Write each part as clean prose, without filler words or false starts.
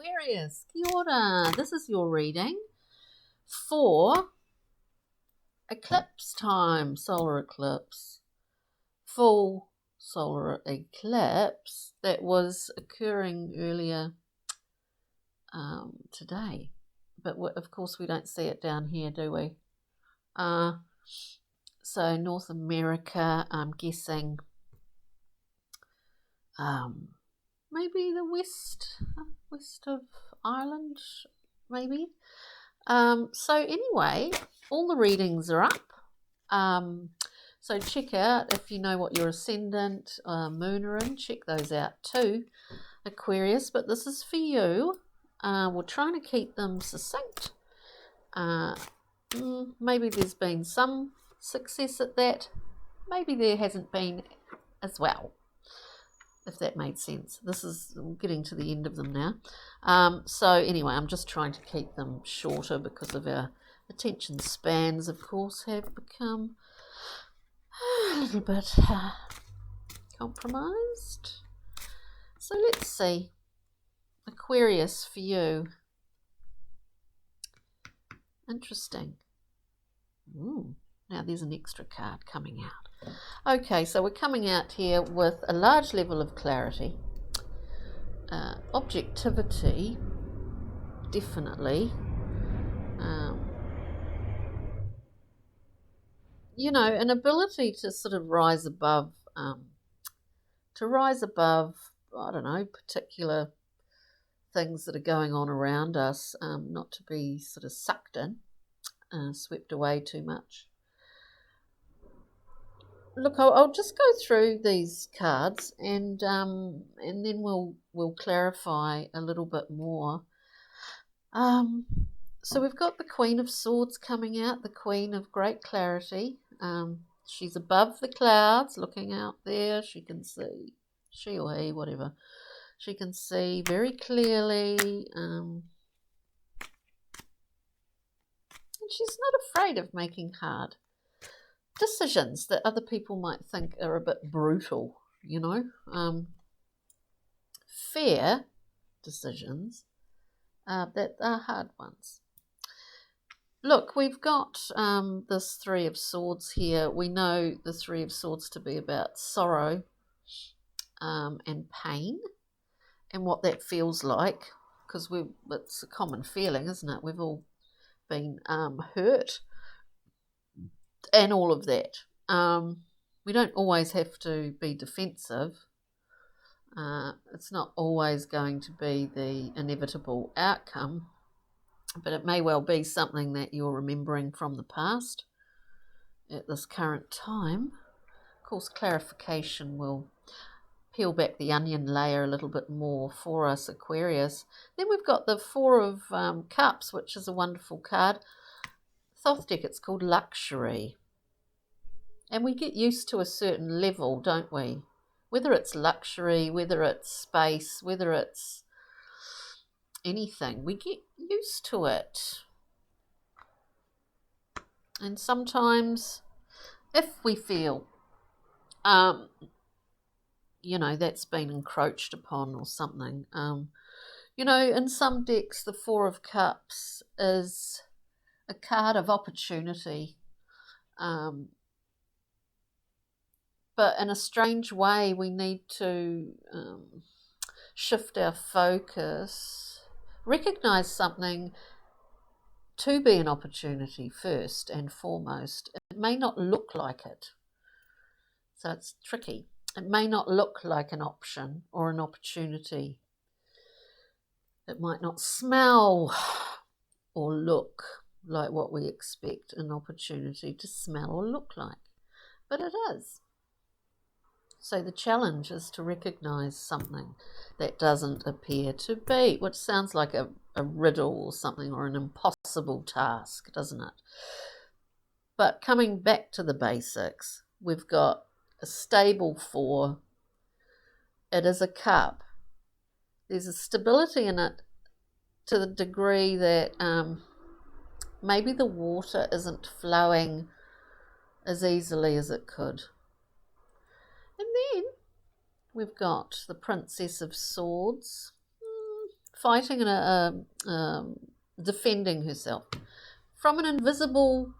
Aquarius, kia ora. This is your reading for eclipse time, solar eclipse, full solar eclipse that was occurring earlier today. But of course we don't see it down here, do we? So North America, I'm guessing maybe the west of Ireland, maybe. So anyway, all the readings are up. So check out, if you know what your ascendant, moon are in, check those out too, Aquarius. But this is for you. We're trying to keep them succinct. Maybe there's been some success at that. Maybe there hasn't been as well, if that made sense. This is getting to the end of them now. So anyway, I'm just trying to keep them shorter because of our attention spans, of course, have become a little bit compromised. So let's see. Aquarius for you. Interesting. Now there's an extra card coming out. Okay, so we're coming out here with a large level of clarity, objectivity, definitely. You know, an ability to sort of rise above, I don't know, particular things that are going on around us, not to be sort of sucked in, swept away too much. Look, I'll just go through these cards and then we'll clarify a little bit more. So we've got the Queen of Swords coming out, the Queen of Great Clarity. She's above the clouds, looking out there. She can see, she or he, whatever. She can see very clearly, and she's not afraid of making hard decisions that other people might think are a bit brutal, you know. Fair decisions that are hard ones. Look, we've got this Three of Swords here. We know the Three of Swords to be about sorrow and pain and what that feels like, because it's a common feeling, isn't it? We've all been hurt and all of that. We don't always have to be defensive. It's not always going to be the inevitable outcome, but it may well be something that you're remembering from the past at this current time. Of course, clarification will peel back the onion layer a little bit more for us, Aquarius. Then we've got the Four of Cups, which is a wonderful card. Thoth deck, it's called Luxury. And we get used to a certain level, don't we? Whether it's luxury, whether it's space, whether it's anything, we get used to it. And sometimes if we feel you know, that's been encroached upon or something, you know, in some decks the Four of Cups is a card of opportunity, but in a strange way we need to shift our focus, recognize something to be an opportunity first and foremost. It may not look like it, so it's tricky. It may not look like an option or an opportunity. It might not smell or look like what we expect an opportunity to smell or look like, but it is. So the challenge is to recognize something that doesn't appear to be, which sounds like a riddle or something, or an impossible task, doesn't it? But coming back to the basics, we've got a stable Four. It is a cup. There's a stability in it to the degree that maybe the water isn't flowing as easily as it could. And then we've got the Princess of Swords. fighting and defending herself from an invisible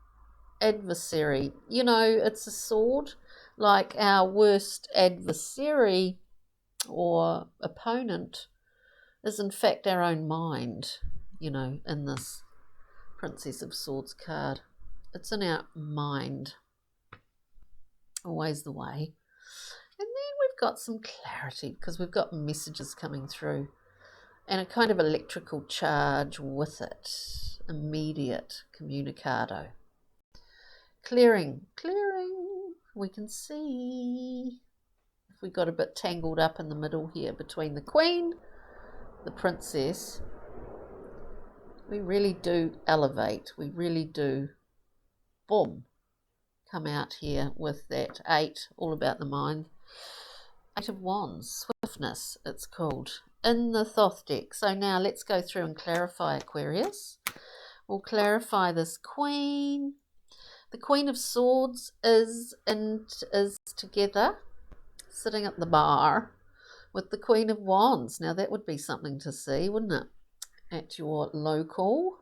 adversary. You know, it's a sword. Like our worst adversary or opponent is in fact our own mind, you know, in this Princess of Swords card. It's in our mind. Always the way. And then we've got some clarity because we've got messages coming through and a kind of electrical charge with it. Immediate communicado. Clearing. We can see if we got a bit tangled up in the middle here between the Queen, the Princess. We really do elevate. We really do, boom, come out here with that 8, all about the mind. 8 of Wands, Swiftness, it's called, in the Thoth deck. So now let's go through and clarify Aquarius. We'll clarify this Queen. The Queen of Swords is together, sitting at the bar with the Queen of Wands. Now that would be something to see, wouldn't it? At your local.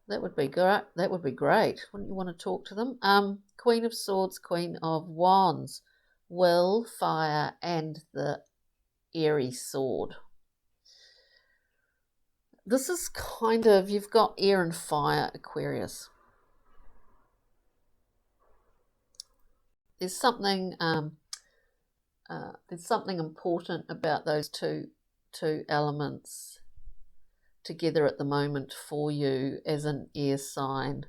That would be great. That would be great. Wouldn't you want to talk to them? Queen of Swords, Queen of Wands, will, fire, and the airy sword. This is kind of, you've got air and fire, Aquarius. There's something important about those two elements together at the moment for you as an air sign.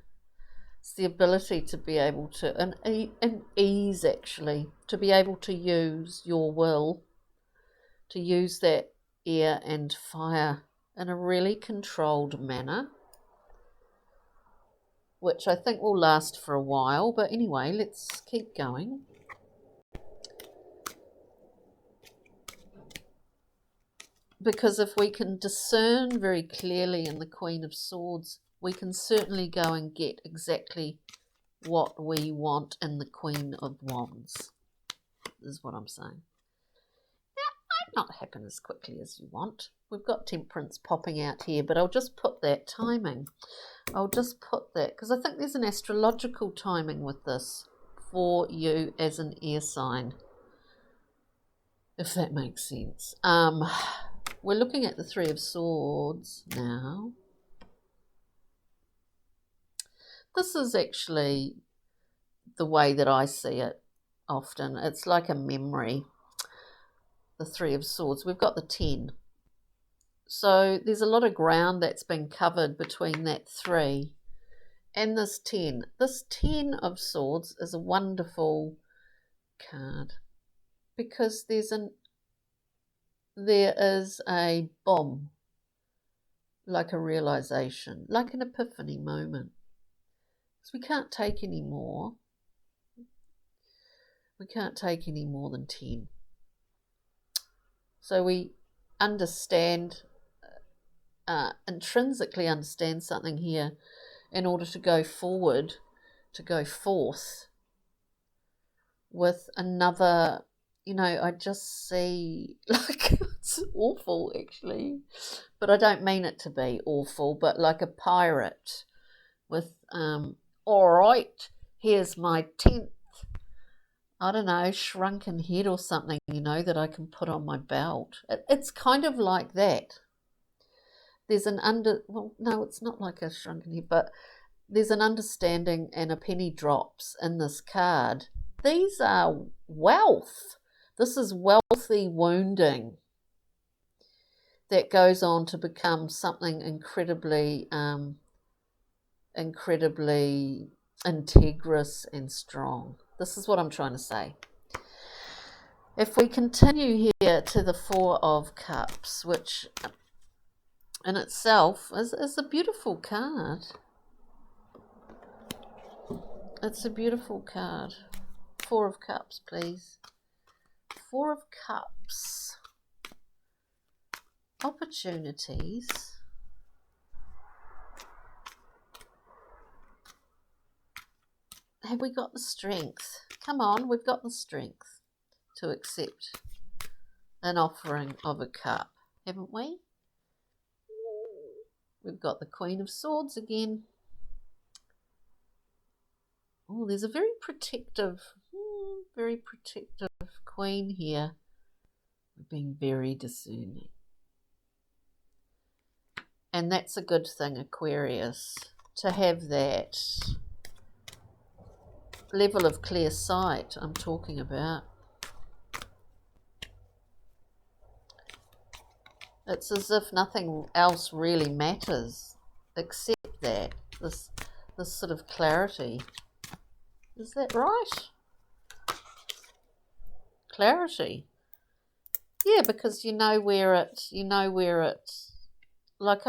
It's the ability to be able to, and ease actually, to be able to use your will, to use that air and fire in a really controlled manner, which I think will last for a while. But anyway, let's keep going. Because if we can discern very clearly in the Queen of Swords, we can certainly go and get exactly what we want in the Queen of Wands, is what I'm saying. Now, it might not happen as quickly as you want. We've got Temperance popping out here, but I'll just put that timing. I'll just put that, because I think there's an astrological timing with this for you as an air sign, if that makes sense. We're looking at the Three of Swords now. This is actually the way that I see it often. It's like a memory, the Three of Swords. We've got the 10. So there's a lot of ground that's been covered between that 3 and this 10. This 10 of Swords is a wonderful card because there is a bomb, like a realization, like an epiphany moment. So we can't take any more. We can't take any more than 10. So we understand, intrinsically understand something here in order to go forward, to go forth with another. You know, I just see, like, it's awful actually, but I don't mean it to be awful, but like a pirate with, all right, here's my 10th, I don't know, shrunken head or something, you know, that I can put on my belt. It's kind of like that. There's an well, no, it's not like a shrunken head, but there's an understanding and a penny drops in this card. These are wealth. This is wealthy wounding that goes on to become something incredibly, incredibly integrous and strong. This is what I'm trying to say. If we continue here to the Four of Cups, which in itself is a beautiful card. It's a beautiful card. Four of Cups, please. Four of Cups. Opportunities. Have we got the strength? Come on, we've got the strength to accept an offering of a cup, haven't we? we've got the Queen of Swords again. Oh, there's a very protective Queen here. We're being very discerning. And that's a good thing, Aquarius, to have that level of clear sight I'm talking about. It's as if nothing else really matters except that, this sort of clarity. Is that right? Clarity. Yeah, because you know where it, like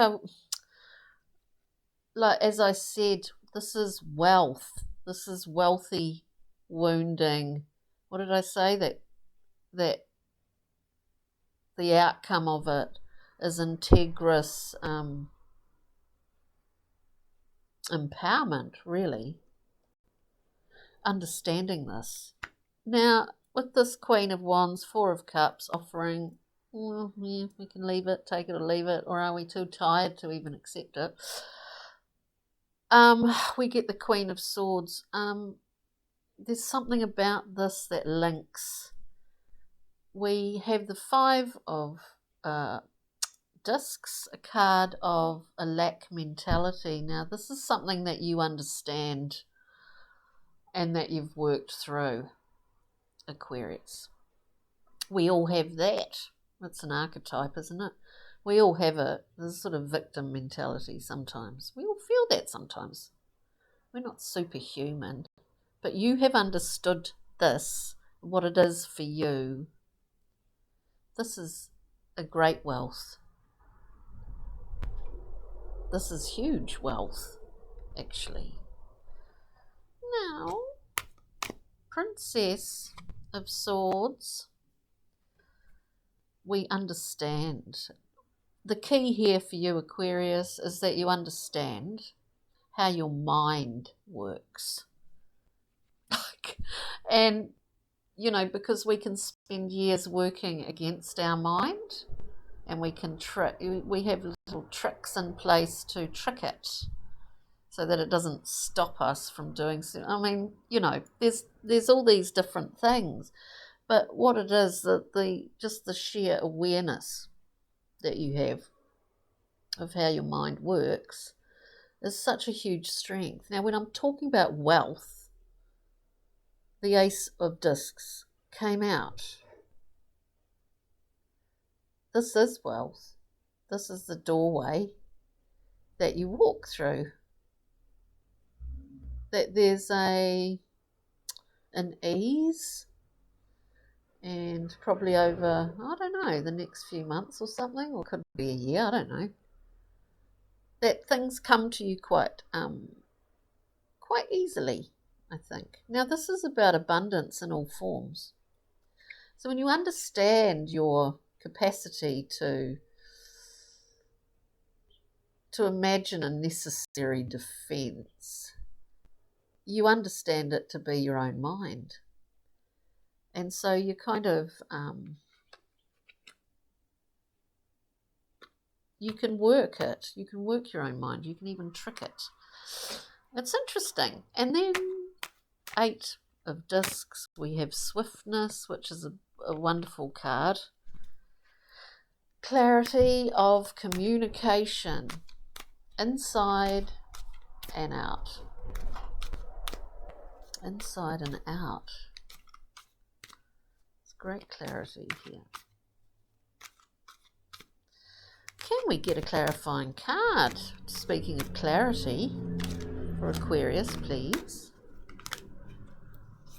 as I said, this is wealth. This is wealthy wounding. What did I say? That the outcome of it is integrous empowerment, really. Understanding this. Now, with this Queen of Wands, Four of Cups, offering, well, yeah, we can leave it, take it or leave it, or are we too tired to even accept it? We get the Queen of Swords. There's something about this that links. We have the Five of Discs, a card of a lack mentality. Now, this is something that you understand and that you've worked through, Aquarius. We all have that. It's an archetype, isn't it? We all have this sort of victim mentality sometimes. We all feel that sometimes. We're not superhuman. But you have understood this, what it is for you. This is a great wealth. This is huge wealth, actually. Now, Princess of Swords, we understand. The key here for you, Aquarius, is that you understand how your mind works. And, you know, because we can spend years working against our mind, and we have little tricks in place to trick it so that it doesn't stop us from doing so. I mean, you know, there's all these different things, but what it is, just the sheer awareness that you have of how your mind works is such a huge strength. Now, when I'm talking about wealth, the Ace of Discs came out. This is wealth. This is the doorway that you walk through. That there's an ease, and probably over, I don't know, the next few months or something, or could be a year, I don't know, that things come to you quite easily, I think. Now, this is about abundance in all forms. So when you understand your capacity to imagine a necessary defense, you understand it to be your own mind. And so you kind of, you can work it. You can work your own mind. You can even trick it. It's interesting. And then Eight of Discs, we have Swiftness, which is a wonderful card. Clarity of communication, inside and out. Inside and out. It's great clarity here. Can we get a clarifying card? Speaking of clarity, for Aquarius, please.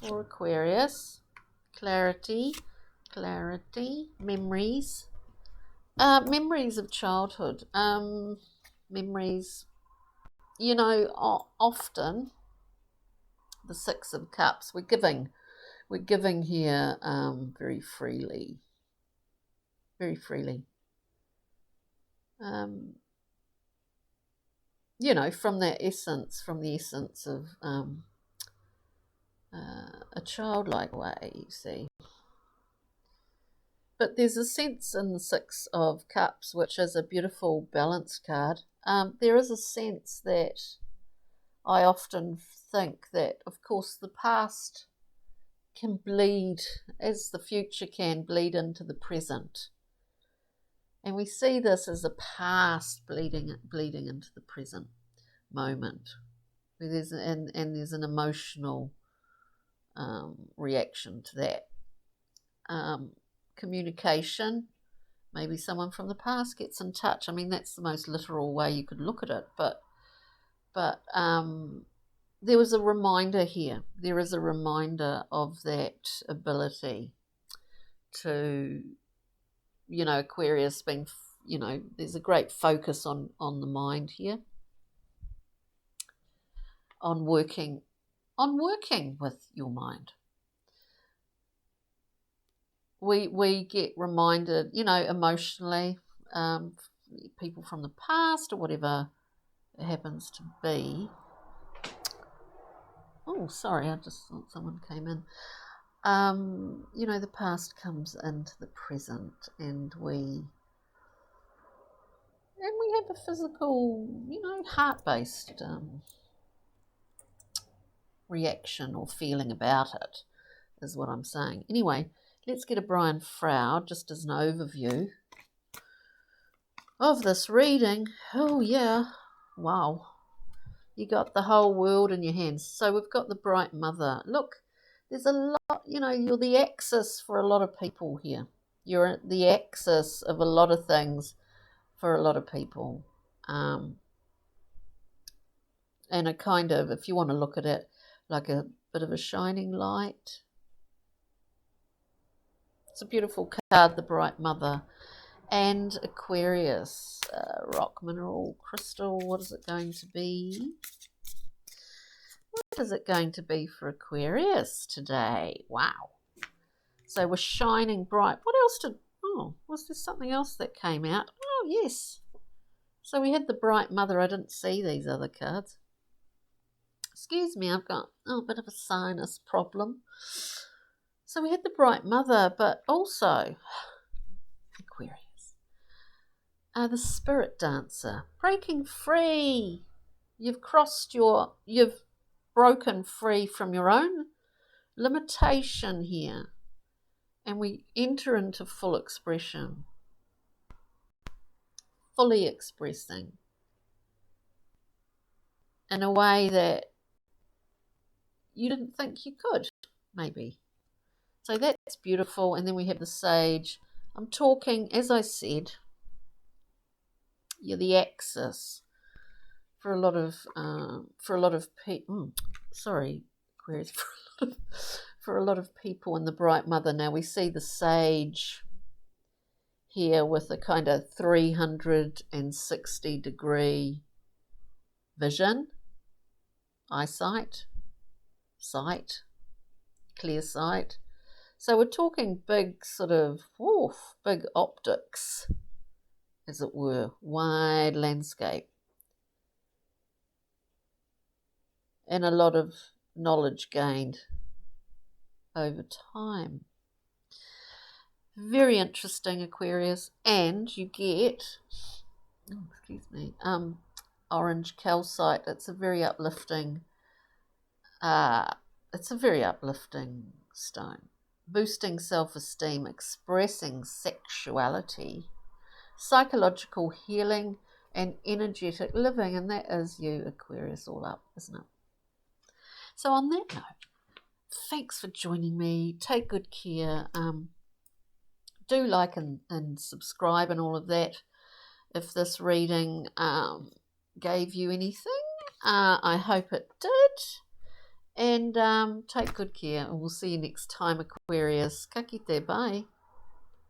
For Aquarius, clarity, memories. Memories of childhood. Memories, you know, often the Six of Cups, we're giving here very freely. You know, from the essence of a childlike way, you see. But there's a sense in the Six of Cups, which is a beautiful balance card. There is a sense that I often think that, of course, the past can bleed, as the future can bleed into the present. And we see this as a past bleeding into the present moment. Where there's there's an emotional reaction to that. Communication, maybe someone from the past gets in touch. I mean, that's the most literal way you could look at it, but there was a reminder here. There is a reminder of that ability to, Aquarius being, there's a great focus on the mind here, on working with your mind. We get reminded, emotionally, people from the past or whatever it happens to be. Oh, sorry, I just thought someone came in. The past comes into the present, and we have a physical, heart-based reaction or feeling about it, is what I'm saying. Anyway, let's get a Brian Froud just as an overview of this reading. Oh, yeah. Wow. You got the whole world in your hands. So we've got the Bright Mother. Look, there's a lot, you're the axis for a lot of people here. You're the axis of a lot of things for a lot of people. And a kind of, if you want to look at it, like a bit of a shining light. It's a beautiful card, the Bright Mother. And Aquarius, rock, mineral, crystal, what is it going to be? What is it going to be for Aquarius today? Wow. So we're shining bright. What else was there something else that came out? Oh, yes. So we had the Bright Mother. I didn't see these other cards. Excuse me, I've got a bit of a sinus problem. So we had the Bright Mother, but also Aquarius. The Spirit Dancer, breaking free. You've broken free from your own limitation here. And we enter into full expression. Fully expressing. In a way that you didn't think you could, maybe. So that's beautiful. And then we have the Sage. I'm talking, as I said, you're the axis for a lot of people. Sorry, Aquarius. For a lot of people in the Bright Mother. Now we see the Sage here with a kind of 360-degree vision, eyesight, sight, clear sight. So we're talking big sort of, big optics, as it were, wide landscape. And a lot of knowledge gained over time. Very interesting, Aquarius. And you get, orange calcite. It's a very uplifting stone. Boosting self-esteem, expressing sexuality, psychological healing, and energetic living. And that is you, Aquarius, all up, isn't it? So on that note, thanks for joining me. Take good care. Do like and subscribe and all of that. If this reading gave you anything, I hope it did. And take good care. And we'll see you next time, Aquarius. Ka kite, bye.